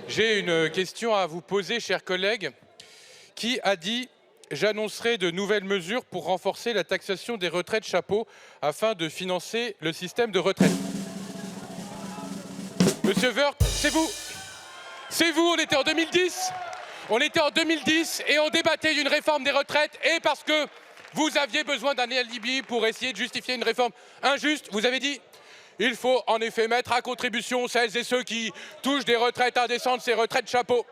J'ai une question à vous poser, chers collègues. Qui a dit « J'annoncerai de nouvelles mesures pour renforcer la taxation des retraites chapeaux afin de financer le système de retraite ». Monsieur Woerth, c'est vous. C'est vous, on était en 2010. On était en 2010 et on débattait d'une réforme des retraites. Et parce que vous aviez besoin d'un alibi pour essayer de justifier une réforme injuste, vous avez dit il faut en effet mettre à contribution celles et ceux qui touchent des retraites indécentes, ces retraites chapeaux.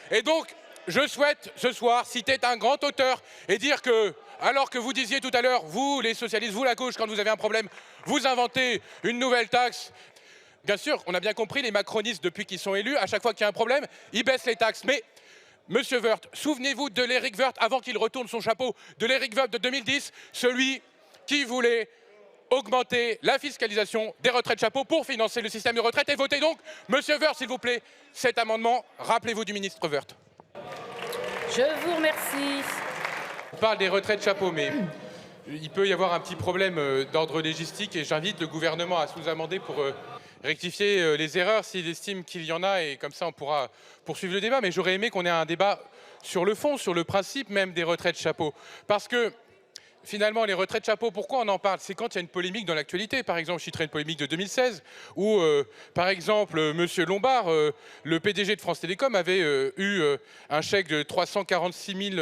Et donc, je souhaite ce soir citer un grand auteur et dire que, alors que vous disiez tout à l'heure, vous les socialistes, vous la gauche, quand vous avez un problème, vous inventez une nouvelle taxe. Bien sûr, on a bien compris, les macronistes, depuis qu'ils sont élus, à chaque fois qu'il y a un problème, ils baissent les taxes. Mais, monsieur Woerth, souvenez-vous de l'Éric Woerth, avant qu'il retourne son chapeau, de l'Éric Woerth de 2010, celui qui voulait augmenter la fiscalisation des retraites chapeaux pour financer le système de retraite. Et votez donc, monsieur Woerth, s'il vous plaît, cet amendement. Rappelez-vous du ministre Woerth. Je vous remercie. On parle des retraites chapeaux, mais il peut y avoir un petit problème d'ordre légistique et j'invite le gouvernement à sous-amender pour rectifier les erreurs s'il estime qu'il y en a et comme ça on pourra poursuivre le débat. Mais j'aurais aimé qu'on ait un débat sur le fond, sur le principe même des retraites chapeaux. Parce que finalement, les retraites chapeaux, pourquoi on en parle? C'est quand il y a une polémique dans l'actualité. Par exemple, je citerai une polémique de 2016 où, par exemple, M. Lombard, le PDG de France Télécom, avait eu un chèque de 346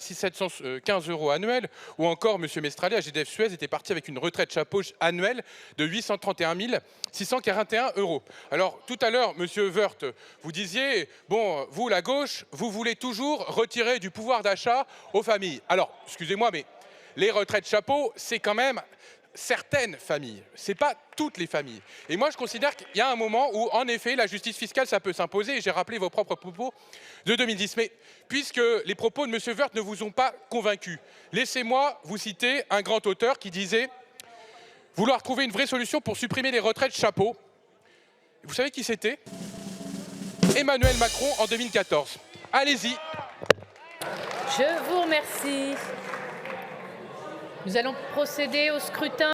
715 euros annuels, ou encore M. Mestrallet, à GDF Suez, était parti avec une retraite chapeau annuelle de 831 641 euros. Alors, tout à l'heure, M. Woerth, vous disiez, bon, vous, la gauche, vous voulez toujours retirer du pouvoir d'achat aux familles. Alors, excusez-moi, mais les retraites chapeaux, c'est quand même certaines familles. Ce n'est pas toutes les familles. Et moi, je considère qu'il y a un moment où, en effet, la justice fiscale, ça peut s'imposer. Et j'ai rappelé vos propres propos de 2010. Mais puisque les propos de M. Woerth ne vous ont pas convaincu, laissez-moi vous citer un grand auteur qui disait vouloir trouver une vraie solution pour supprimer les retraites chapeaux. Vous savez qui c'était? Emmanuel Macron en 2014. Allez-y. Je vous remercie. Nous allons procéder au scrutin.